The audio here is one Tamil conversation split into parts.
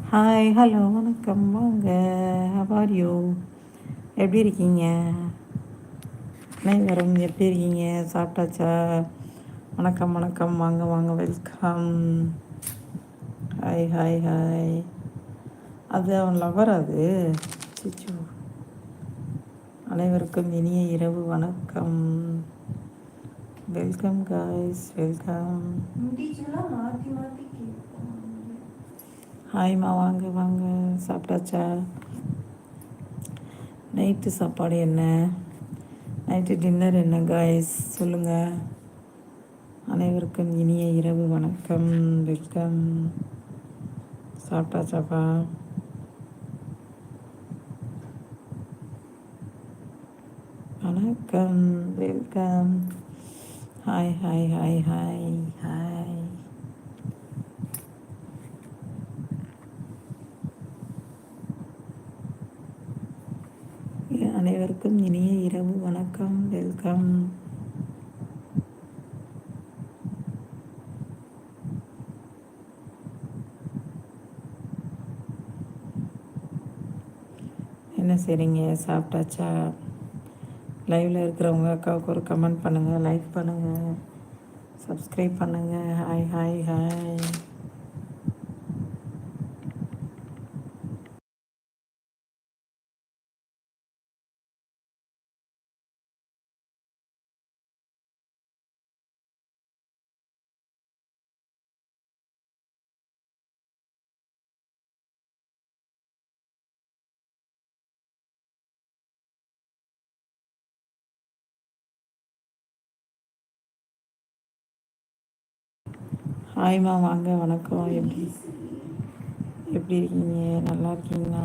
ஹாய் ஹலோ வணக்கம் வாங்க. How you? எப்படி இருக்கீங்க? அனைவரும் எப்படி இருக்கீங்க? சாப்பிட்டாச்சா? வணக்கம் வணக்கம், வாங்க வாங்க, வெல்கம். Hi hi hi. அது அவன் லவர் அது. சிச்சு. அனைவருக்கும் இனிய இரவு வணக்கம். Welcome guys, welcome. ஹாய்மா, வாங்க வாங்க. சாப்பிட்டாச்சா? நைட்டு சாப்பாடு என்ன? நைட்டு டின்னர் என்ன காய்ஸ் சொல்லுங்கள். அனைவருக்கும் இனிய இரவு வணக்கம், வெல்கம். சாப்பிட்டாச்சாப்பா? வணக்கம், welcome. Hi hi hi hi hi. அனைவருக்கும் இனிய இரவு வணக்கம், வெல்கம். என்ன செய்கிறீங்க? சாப்பிட்டாச்சா? லைவில் இருக்கிறவங்க அக்காவுக்கு ஒரு கமெண்ட் பண்ணுங்கள், லைக் பண்ணுங்கள், சப்ஸ்கிரைப் பண்ணுங்கள். Hi hi hi. ஹாய்மா, வாங்க, வணக்கம். எப்படி இருக்கீங்க? நல்லா இருக்கீங்களா?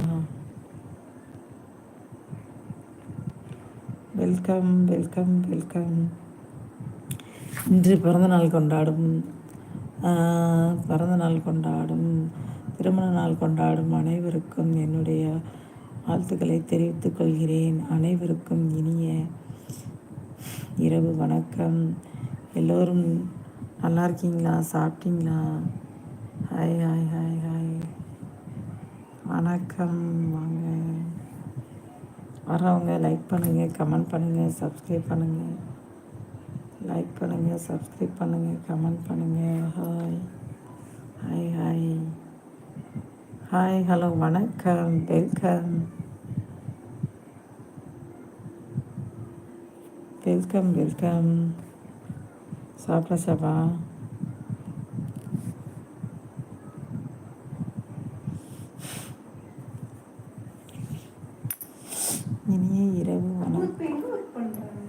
Welcome welcome welcome. இன்று பிறந்தநாள் கொண்டாடும் திருமண நாள் கொண்டாடும் அனைவருக்கும் என்னுடைய வாழ்த்துக்களை தெரிவித்துக் கொள்கிறேன். அனைவருக்கும் இனிய இரவு வணக்கம். எல்லோரும் நல்லா இருக்கீங்களா? சாப்பிட்டீங்களா? Hi hi hi hi. வணக்கம், வாங்க. வரவங்க லைக் பண்ணுங்கள், கமெண்ட் பண்ணுங்கள், சப்ஸ்கிரைப் பண்ணுங்கள். லைக் பண்ணுங்கள், சப்ஸ்கிரைப் பண்ணுங்கள், கமெண்ட் பண்ணுங்கள். Hi hi hi hi hello வணக்கம், வெல்கம் வெல்கம் வெல்கம். சாப்பிட்டாச்சாப்பா? இனிய இரவு வணக்கம்.